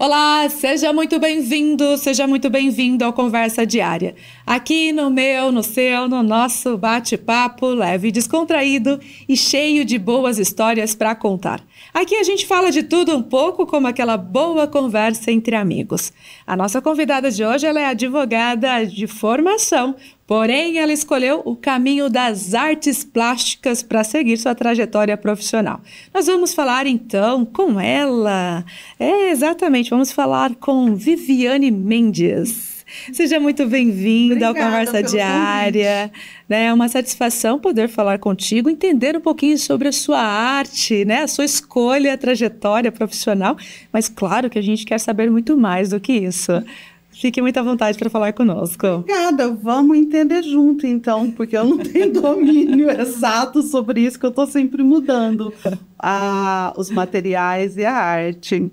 Olá, seja muito bem-vindo, seja muito bem-vindo ao Conversa Diária. Aqui no meu, no seu, no nosso bate-papo leve e descontraído e cheio de boas histórias para contar. Aqui a gente fala de tudo um pouco, como aquela boa conversa entre amigos. A nossa convidada de hoje, ela é advogada de formação, porém ela escolheu o caminho das artes plásticas para seguir sua trajetória profissional. Nós vamos falar então com ela. Exatamente, vamos falar com Viviane Mendes. Seja muito bem-vinda ao Conversa Diária. É uma satisfação poder falar contigo, entender um pouquinho sobre a sua arte, a sua escolha, a trajetória profissional. Mas claro que a gente quer saber muito mais do que isso. Fique muito à vontade para falar conosco. Obrigada, vamos entender junto então, porque eu não tenho domínio exato sobre isso, que eu estou sempre mudando os materiais e a arte.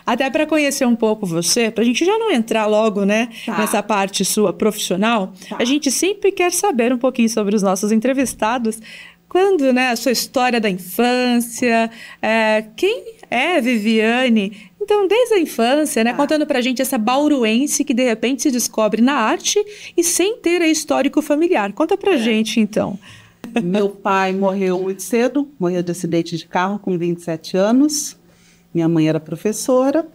Até para conhecer um pouco você, para a gente já não entrar logo, nessa parte sua profissional, a gente sempre quer saber um pouquinho sobre os nossos entrevistados. Quando, a sua história da infância, quem é Viviane? Então, desde a infância, contando pra gente essa bauruense que de repente se descobre na arte e sem ter histórico familiar. Conta pra gente, então. Meu pai morreu muito cedo, morreu de acidente de carro com 27 anos. Minha mãe era professora.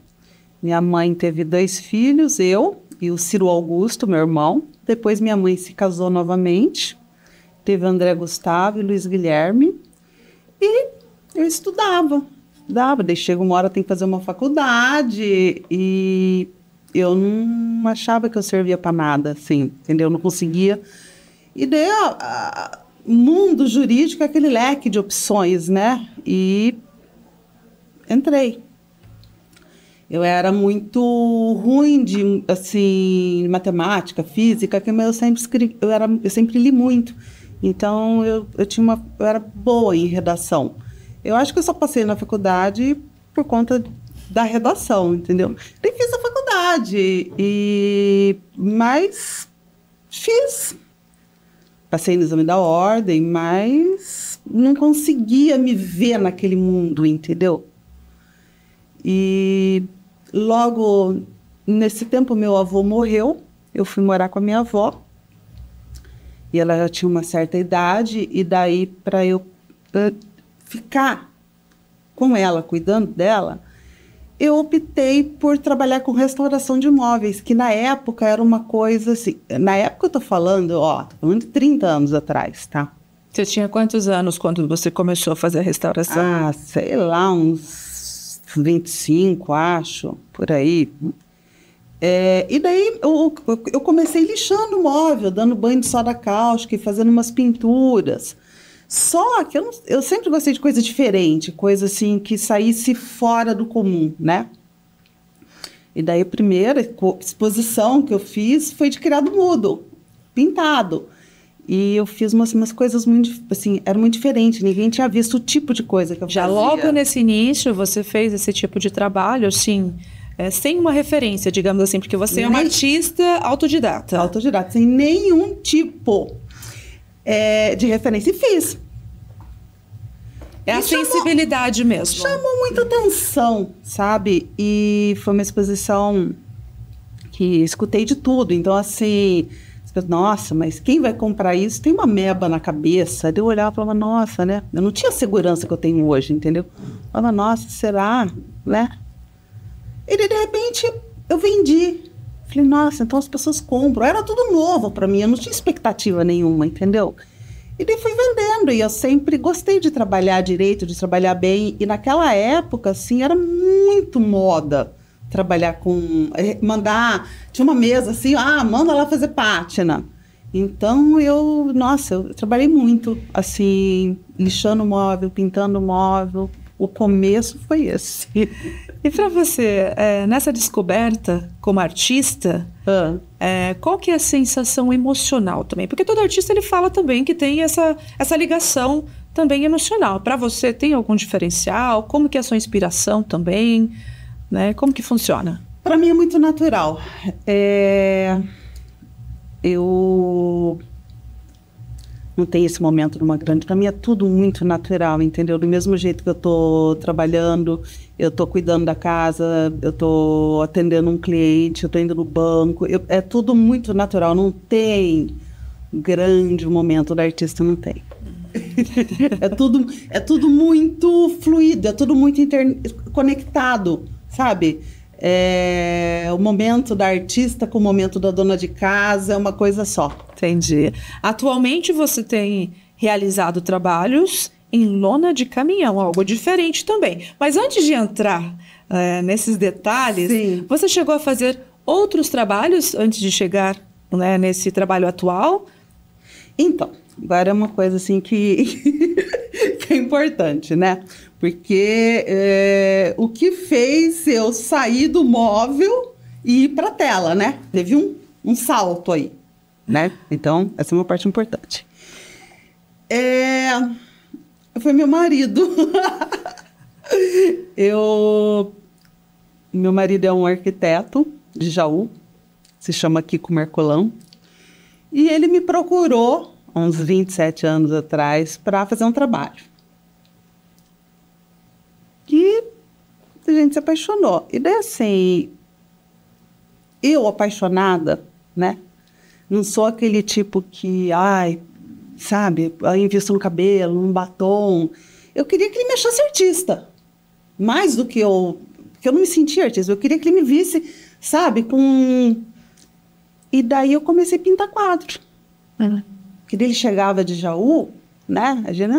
Minha mãe teve 2 filhos, eu e o Ciro Augusto, meu irmão. Depois minha mãe se casou novamente. Teve André Gustavo e Luiz Guilherme. E eu estudava. Daí chega uma hora, tem que fazer uma faculdade. E eu não achava que eu servia para nada, assim, entendeu? Eu não conseguia. E daí, o mundo jurídico é aquele leque de opções, E entrei. Eu era muito ruim de, assim, matemática, física, mas eu sempre li muito. Então, eu era boa em redação. Eu acho que eu só passei na faculdade por conta da redação, entendeu? Nem fiz a faculdade, mas fiz. Passei no exame da ordem, mas não conseguia me ver naquele mundo, entendeu? E logo nesse tempo meu avô morreu, eu fui morar com a minha avó. E ela já tinha uma certa idade, e daí, para eu ficar com ela, cuidando dela, eu optei por trabalhar com restauração de imóveis, que na época era uma coisa assim... Na época eu tô falando de 30 anos atrás, tá? Você tinha quantos anos quando você começou a fazer a restauração? Sei lá, uns 25, acho, por aí. E daí eu comecei lixando o móvel, dando banho de soda cáustica e fazendo umas pinturas. Só que eu sempre gostei de coisa diferente, coisa assim que saísse fora do comum, E daí a primeira exposição que eu fiz foi de criado mudo, pintado. E eu fiz umas coisas muito, assim, era muito diferente, ninguém tinha visto o tipo de coisa que eu fazia. Já logo nesse início você fez esse tipo de trabalho, assim... sem uma referência, digamos assim, porque você é uma artista autodidata. Autodidata, sem nenhum tipo de referência. E fiz. A sensibilidade mesmo. Chamou muita atenção, sabe? E foi uma exposição que escutei de tudo. Então, assim, nossa, mas quem vai comprar isso? Tem uma meba na cabeça. Daí eu olhava e falava, nossa, Eu não tinha a segurança que eu tenho hoje, entendeu? Eu falava, nossa, será? E de repente eu vendi. Falei, nossa, então as pessoas compram. Era tudo novo para mim, eu não tinha expectativa nenhuma, entendeu? E daí fui vendendo, e eu sempre gostei de trabalhar direito, de trabalhar bem. E naquela época, assim, era muito moda trabalhar com... Tinha uma mesa assim, manda lá fazer pátina. Então, eu trabalhei muito, assim, lixando móvel, pintando móvel. O começo foi esse. E para você, nessa descoberta como artista, qual que é a sensação emocional também? Porque todo artista ele fala também que tem essa ligação também emocional. Para você, tem algum diferencial? Como que é a sua inspiração também? Como que funciona? Para mim é muito natural. Eu não tem esse momento numa grande. Para mim é tudo muito natural, entendeu? Do mesmo jeito que eu tô trabalhando, eu tô cuidando da casa, eu tô atendendo um cliente, eu tô indo no banco, é tudo muito natural, não tem grande momento da artista, não tem. É tudo muito fluido, é tudo muito conectado, sabe? O momento da artista com o momento da dona de casa é uma coisa só. Entendi. Atualmente você tem realizado trabalhos em lona de caminhão, algo diferente também. Mas antes de entrar nesses detalhes, Sim. Você chegou a fazer outros trabalhos antes de chegar, né, nesse trabalho atual? Então, agora é uma coisa assim que é importante, né? Porque o que fez eu sair do móvel e ir para a tela, né? Teve um salto aí, né? Então, essa é uma parte importante. Foi meu marido. Meu marido é um arquiteto de Jaú, se chama Kiko Mercolão, e ele me procurou, há uns 27 anos atrás, para fazer um trabalho. E a gente se apaixonou. E daí, assim, eu apaixonada, né? Não sou aquele tipo que, sabe, invisto no cabelo, no batom. Eu queria que ele me achasse artista. Mais do que eu... Porque eu não me sentia artista. Eu queria que ele me visse, sabe, com... E daí eu comecei a pintar quadro. Porque ele chegava de Jaú, né? A gente,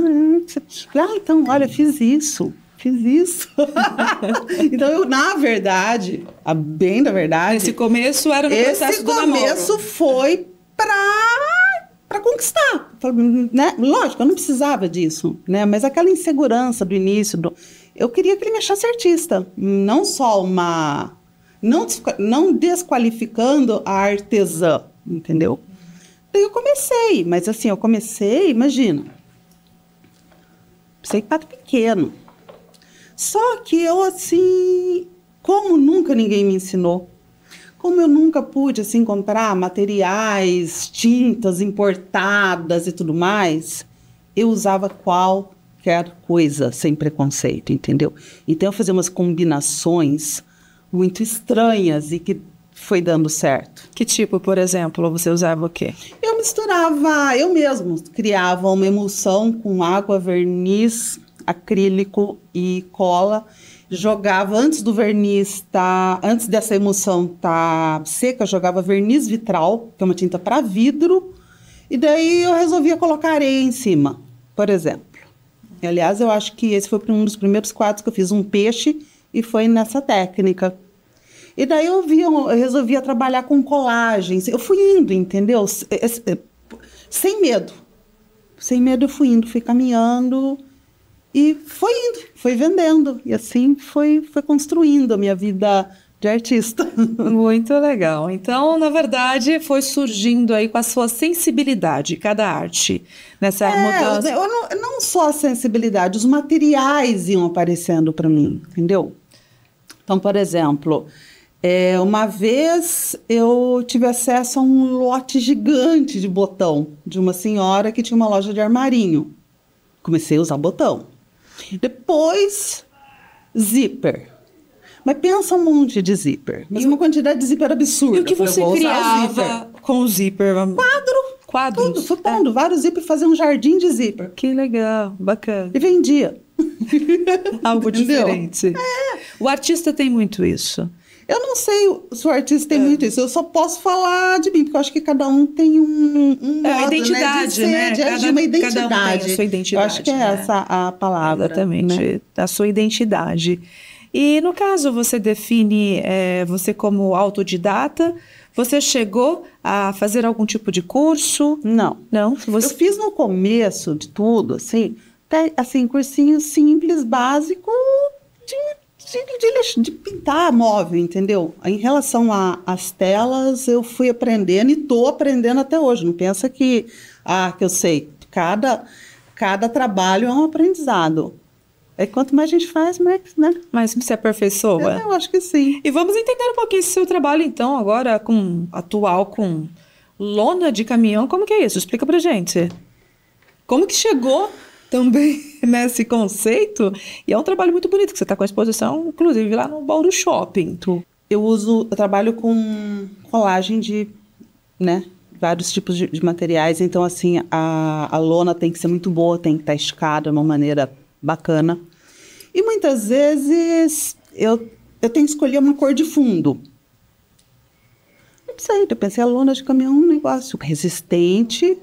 então, olha, fiz isso. Então, eu, na verdade, bem da verdade... Esse começo era no processo do namoro. Esse começo foi para conquistar, né? Lógico, eu não precisava disso, né? Mas aquela insegurança do início, eu queria que ele me achasse artista, não só não desqualificando a artesã, entendeu? Daí eu comecei, mas assim, imagina, quadro pequeno. Só que eu, assim, como nunca ninguém me ensinou, como eu nunca pude, assim, comprar materiais, tintas importadas e tudo mais, eu usava qualquer coisa sem preconceito, entendeu? Então, eu fazia umas combinações muito estranhas e que foi dando certo. Que tipo, por exemplo, você usava o quê? Eu mesmo criava uma emulsão com água, verniz, acrílico e cola, jogava antes dessa emulsão tá seca, jogava verniz vitral, que é uma tinta para vidro, e daí eu resolvia colocar areia em cima, por exemplo. E, aliás, eu acho que esse foi um dos primeiros quadros que eu fiz, um peixe, e foi nessa técnica. E daí eu resolvia trabalhar com colagens, eu fui indo, entendeu? Sem medo. Sem medo eu fui caminhando... E foi indo, foi vendendo. E assim foi construindo a minha vida de artista. Muito legal. Então, na verdade, foi surgindo aí com a sua sensibilidade, cada arte, nessa mudança. Não só a sensibilidade, os materiais iam aparecendo para mim, entendeu? Então, por exemplo, uma vez eu tive acesso a um lote gigante de botão de uma senhora que tinha uma loja de armarinho. Comecei a usar botão. Depois, zíper. Mas pensa um monte de zíper. Mas uma quantidade de zíper absurda. E o que você criava com o zíper? Quadros? Tudo. Fui pondo vários zíper e fazer um jardim de zíper. Que legal, bacana. E vendia. Algo diferente. O artista tem muito isso. Eu não sei se o artista tem muito isso. Eu só posso falar de mim, porque eu acho que cada um tem um modo, identidade, né? De agir, uma identidade. Cada um tem a sua identidade. Eu acho que é essa a palavra. Exatamente, né? A sua identidade. E, no caso, você define você como autodidata? Você chegou a fazer algum tipo de curso? Não. Eu fiz no começo de tudo, assim, cursinho simples, básico, de pintar móvel, entendeu? Em relação às telas, eu fui aprendendo e estou aprendendo até hoje. Não pensa que eu sei. Cada trabalho é um aprendizado. Quanto mais a gente faz, mais, né? Mais se aperfeiçoa. Eu acho que sim. E vamos entender um pouquinho esse seu trabalho, então, agora atual com lona de caminhão. Como que é isso? Explica pra gente. Como que chegou também nesse conceito? E é um trabalho muito bonito, que você está com a exposição, inclusive, lá no Bauru Shopping. Eu trabalho com colagem de, né, vários tipos de materiais. Então, assim, a lona tem que ser muito boa, tem que estar esticada de uma maneira bacana. E muitas vezes eu tenho que escolher uma cor de fundo. Não sei, eu pensei, a lona de caminhão é um negócio resistente,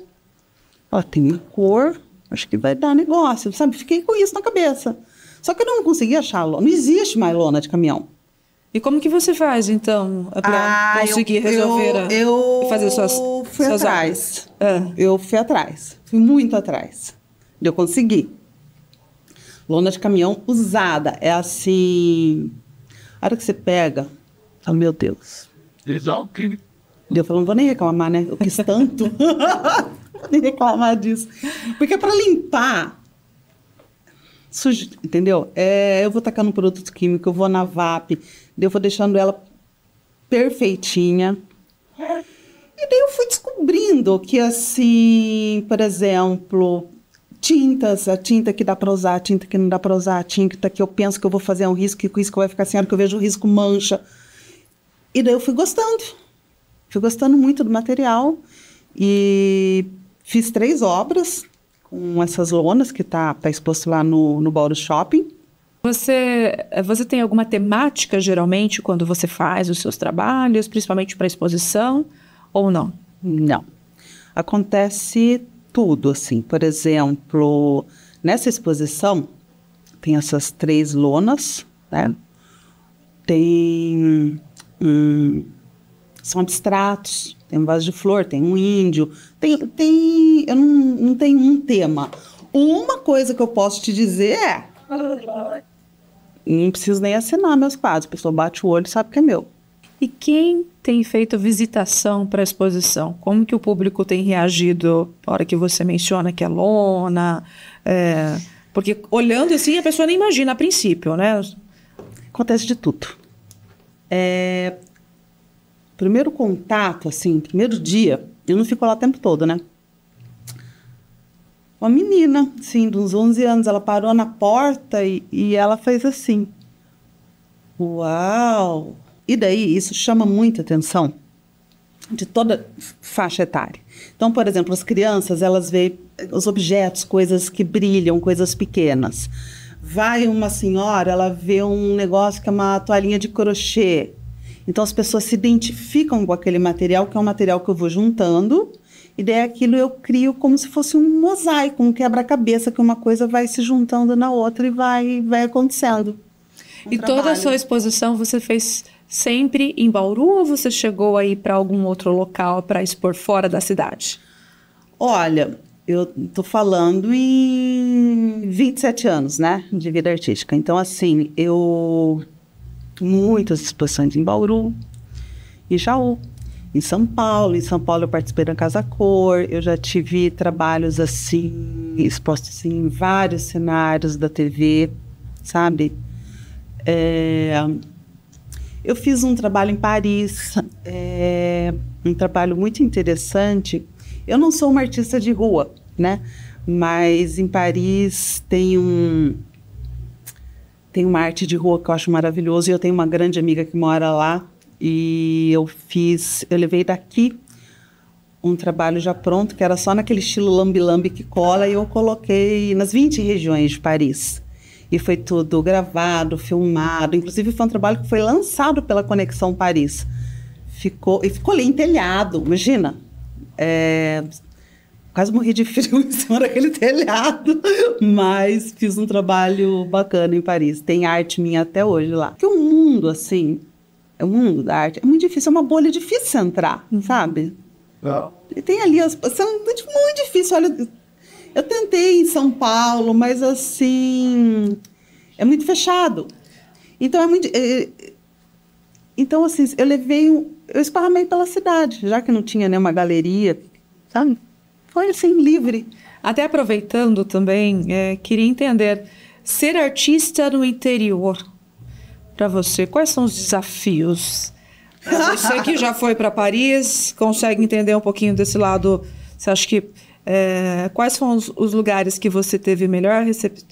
ela tem uma cor, acho que vai dar negócio, sabe? Fiquei com isso na cabeça. Só que eu não consegui achar a lona, não existe mais lona de caminhão. E como que você faz, então, para conseguir resolver fazer suas atrás. Eu fui atrás, fui muito atrás. Eu consegui. Lona de caminhão usada, é assim... A hora que você pega, oh, meu Deus. Eu falo, não vou nem reclamar, né? Eu quis tanto. Não vou nem reclamar disso. Porque para limpar... entendeu? Eu vou tacando um produto químico, eu vou na VAP, eu vou deixando ela perfeitinha. E daí eu fui descobrindo que, assim, por exemplo, tintas, a tinta que dá para usar, a tinta que não dá para usar, a tinta que eu penso que eu vou fazer um risco, que o risco vai ficar assim, a hora que eu vejo o risco mancha. E daí eu fui gostando muito do material e fiz 3 obras com essas lonas que tá exposto lá no Bauru Shopping. Você tem alguma temática, geralmente, quando você faz os seus trabalhos, principalmente para exposição, ou não? Não. Acontece tudo, assim. Por exemplo, nessa exposição, tem essas 3 lonas, né? Tem... são abstratos, tem um vaso de flor, tem um índio, eu não tenho um tema. Uma coisa que eu posso te dizer é, não preciso nem assinar meus quadros, a pessoa bate o olho e sabe que é meu. E quem tem feito visitação para a exposição? Como que o público tem reagido na hora que você menciona que é lona? Porque olhando assim, a pessoa nem imagina a princípio, né? Acontece de tudo. Primeiro contato, assim, primeiro dia, eu não fico lá o tempo todo, né? Uma menina, assim, de uns 11 anos, ela parou na porta e ela fez assim. Uau! E daí, isso chama muita atenção de toda faixa etária. Então, por exemplo, as crianças, elas veem os objetos, coisas que brilham, coisas pequenas. Vai uma senhora, ela vê um negócio que é uma toalhinha de crochê. Então, as pessoas se identificam com aquele material, que é um material que eu vou juntando, e daí aquilo eu crio como se fosse um mosaico, um quebra-cabeça, que uma coisa vai se juntando na outra e vai acontecendo. E toda a sua exposição você fez sempre em Bauru ou você chegou aí para algum outro local para expor fora da cidade? Olha, eu estou falando em 27 anos, né, de vida artística. Então, assim, muitas exposições em Bauru e Jaú, em São Paulo. Em São Paulo eu participei da Casa Cor, eu já tive trabalhos assim, expostos assim, em vários cenários da TV, sabe? Eu fiz um trabalho em Paris, um trabalho muito interessante. Eu não sou uma artista de rua, né? Mas em Paris tem uma arte de rua que eu acho maravilhoso, e eu tenho uma grande amiga que mora lá, e eu levei daqui um trabalho já pronto, que era só naquele estilo lambe-lambe que cola, e eu coloquei nas 20 regiões de Paris. E foi tudo gravado, filmado, inclusive foi um trabalho que foi lançado pela Conexão Paris. Ficou ali em telhado, imagina. Quase morri de frio em cima daquele telhado, mas fiz um trabalho bacana em Paris. Tem arte minha até hoje lá. Porque o mundo, assim, o mundo da arte é muito difícil, é uma bolha difícil entrar, sabe? E tem ali, é muito difícil. Olha, eu tentei em São Paulo, mas assim, é muito fechado. Então, então assim, eu esparramei pela cidade, já que não tinha nenhuma galeria, sabe? Foi assim, livre. Até aproveitando também, queria entender, ser artista no interior, para você, quais são os desafios? Você que já foi para Paris, consegue entender um pouquinho desse lado? Você acha que Quais foram os lugares que você teve melhor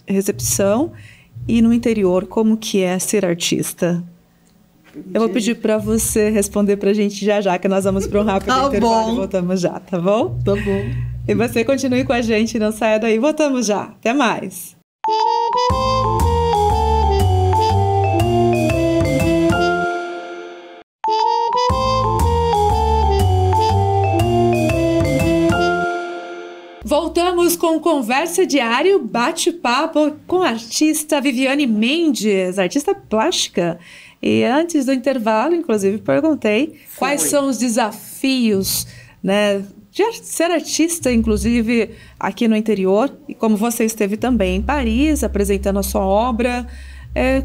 recepção? E no interior, como que é ser artista? Eu vou pedir para você responder para a gente já, que nós vamos para um rápido intervalo e voltamos já, tá bom? Tá bom. E você continue com a gente, não saia daí. Voltamos já. Até mais. Voltamos com Conversa Diária, bate-papo com a artista Viviane Mendes, artista plástica. E antes do intervalo, inclusive, perguntei quais são os desafios, né, de ser artista, inclusive aqui no interior, e como você esteve também em Paris, apresentando a sua obra.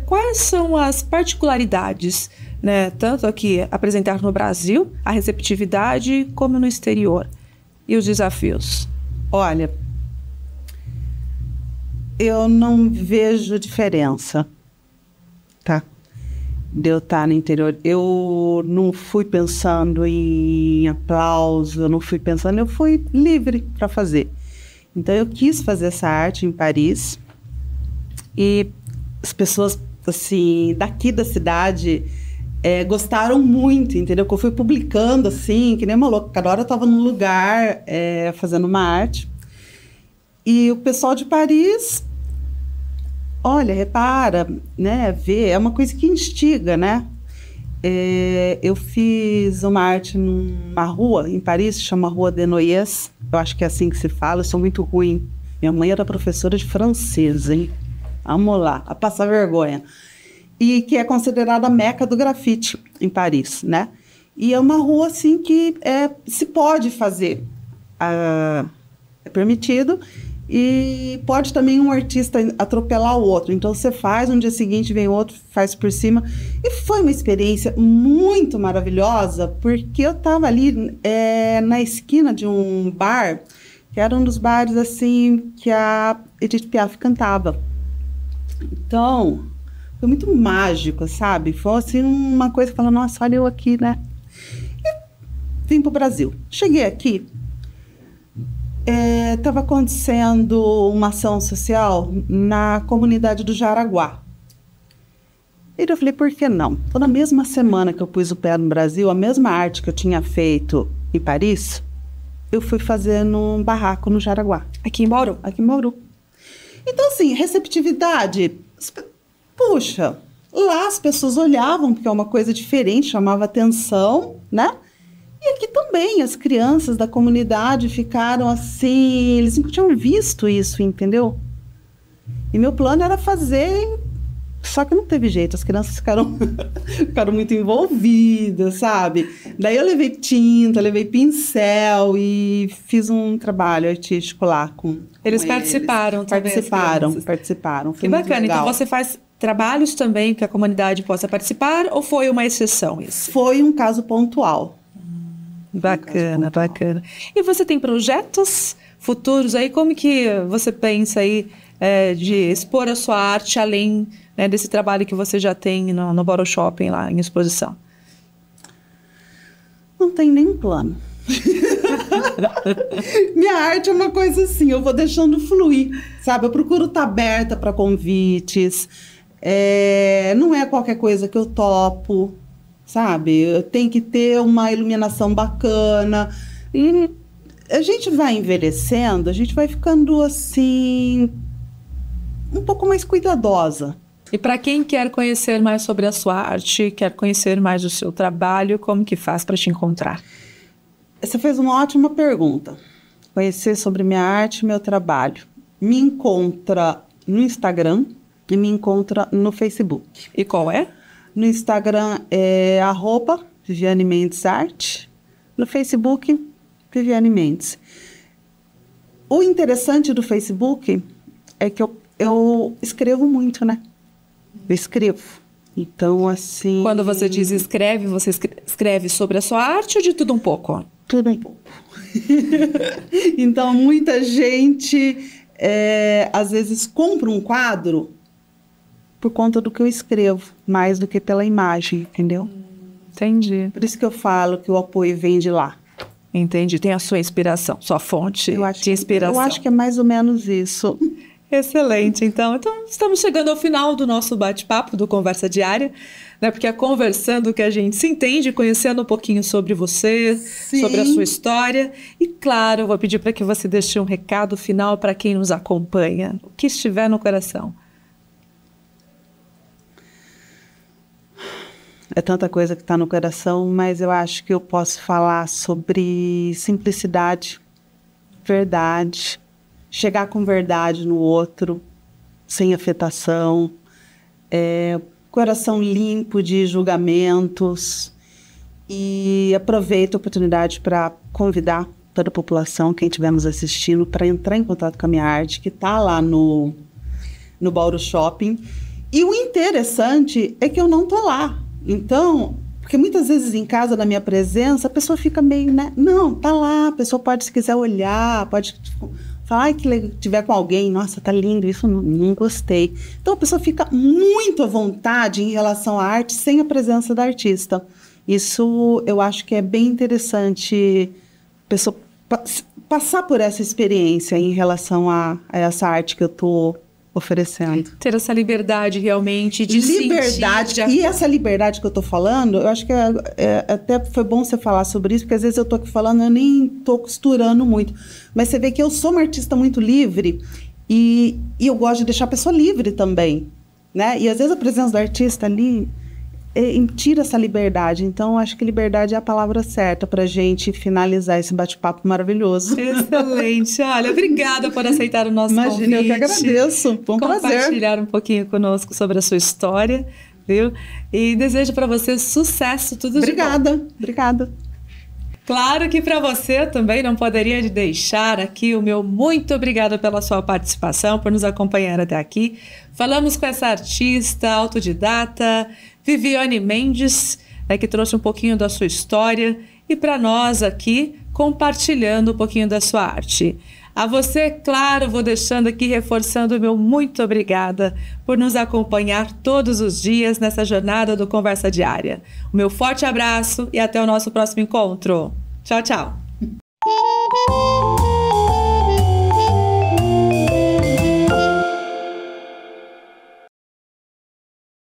Quais são as particularidades, né, tanto aqui apresentar no Brasil, a receptividade, como no exterior, e os desafios? Olha, eu não vejo diferença, tá? De eu estar no interior. Eu não fui pensando em aplauso, eu fui livre para fazer. Então, eu quis fazer essa arte em Paris e as pessoas, assim, daqui da cidade gostaram muito, entendeu? Que eu fui publicando, assim, que nem uma louca. Cada hora eu estava num lugar fazendo uma arte. E o pessoal de Paris, olha, repara, né? Vê, é uma coisa que instiga, né? Eu fiz uma arte numa rua em Paris, chama Rua Desnoyers. Eu acho que é assim que se fala, eu sou muito ruim. Minha mãe era professora de francês, hein? Vamos lá, a passar vergonha. E que é considerada a meca do grafite em Paris, né? E é uma rua, assim, que se pode fazer. É permitido. E pode também um artista atropelar o outro. Então, você faz, no dia seguinte vem outro, faz por cima. E foi uma experiência muito maravilhosa, porque eu estava ali na esquina de um bar, que era um dos bares, assim, que a Edith Piaf cantava. Então, foi muito mágico, sabe? Foi, assim, uma coisa que fala, nossa, olha eu aqui, né? E vim para o Brasil. Cheguei aqui, estava acontecendo uma ação social na comunidade do Jaraguá. E eu falei, por que não? Então, na mesma semana que eu pus o pé no Brasil, a mesma arte que eu tinha feito em Paris, eu fui fazer num barraco no Jaraguá. Aqui em Bauru? Aqui em Bauru. Então, assim, receptividade, puxa, lá as pessoas olhavam, porque é uma coisa diferente, chamava atenção, né? E aqui também, as crianças da comunidade ficaram assim, eles nunca tinham visto isso, entendeu? E meu plano era fazer, só que não teve jeito, as crianças ficaram muito envolvidas, sabe? Daí eu levei tinta, levei pincel e fiz um trabalho artístico lá com eles. Participaram também. Participaram. Que bacana, então você faz trabalhos também que a comunidade possa participar ou foi uma exceção isso? Foi um caso pontual. Bacana, bacana. E você tem projetos futuros aí? Como que você pensa aí de expor a sua arte além, né, desse trabalho que você já tem no Bauru Shopping lá em exposição? Não tem nem plano. Minha arte é uma coisa assim, eu vou deixando fluir, sabe? Eu procuro estar aberta para convites, não é qualquer coisa que eu topo, sabe? Eu tenho que ter uma iluminação bacana. E a gente vai envelhecendo, a gente vai ficando assim, um pouco mais cuidadosa. E para quem quer conhecer mais sobre a sua arte, quer conhecer mais o seu trabalho, como que faz para te encontrar? Você fez uma ótima pergunta. Conhecer sobre minha arte e meu trabalho. Me encontra no Instagram e me encontra no Facebook. E qual é? No Instagram é @Viviane Mendes Arte. No Facebook, Viviane Mendes. O interessante do Facebook é que eu escrevo muito, né? Eu escrevo. Então, assim... Quando você diz escreve, você escreve sobre a sua arte ou de tudo um pouco? Tudo um pouco. Então, muita gente, às vezes, compra um quadro por conta do que eu escrevo, mais do que pela imagem, entendeu? Entendi. Por isso que eu falo que o apoio vem de lá. Entendi, tem a sua inspiração, sua fonte de inspiração. Eu acho que é mais ou menos isso. Excelente, então estamos chegando ao final do nosso bate-papo do Conversa Diária, né? Porque é conversando que a gente se entende, conhecendo um pouquinho sobre você, Sim. sobre a sua história. E claro, eu vou pedir para que você deixe um recado final para quem nos acompanha, o que estiver no coração. É tanta coisa que está no coração, mas eu acho que eu posso falar sobre simplicidade, verdade, chegar com verdade no outro, sem afetação, coração limpo de julgamentos. E aproveito a oportunidade para convidar toda a população, quem estiver nos assistindo, para entrar em contato com a minha arte, que está lá no Bauru Shopping. E o interessante é que eu não estou lá. Então, porque muitas vezes em casa, na minha presença, a pessoa fica meio, né? Não, tá lá, a pessoa pode, se quiser olhar, pode falar que tiver com alguém, nossa, tá lindo, isso não gostei. Então, a pessoa fica muito à vontade em relação à arte sem a presença da artista. Isso eu acho que é bem interessante a pessoa passar por essa experiência em relação a essa arte que eu estou oferecendo. Ter essa liberdade realmente de liberdade. E essa liberdade que eu estou falando, eu acho que até foi bom você falar sobre isso, porque às vezes eu estou aqui falando, eu nem estou costurando muito. Mas você vê que eu sou uma artista muito livre e eu gosto de deixar a pessoa livre também, né? E às vezes a presença do artista ali tira essa liberdade. Então, acho que liberdade é a palavra certa para a gente finalizar esse bate-papo maravilhoso. Excelente. Olha, obrigada por aceitar o nosso convite. Imagina, eu que agradeço. Foi um prazer. Compartilhar um pouquinho conosco sobre a sua história, viu? E desejo para você sucesso, tudo de bom. Obrigada. Claro que para você também não poderia deixar aqui o meu muito obrigada pela sua participação, por nos acompanhar até aqui. Falamos com essa artista autodidata, Viviane Mendes, que trouxe um pouquinho da sua história e para nós aqui compartilhando um pouquinho da sua arte. A você, claro, vou deixando aqui, reforçando o meu muito obrigada por nos acompanhar todos os dias nessa jornada do Conversa Diária. O meu forte abraço e até o nosso próximo encontro. Tchau, tchau.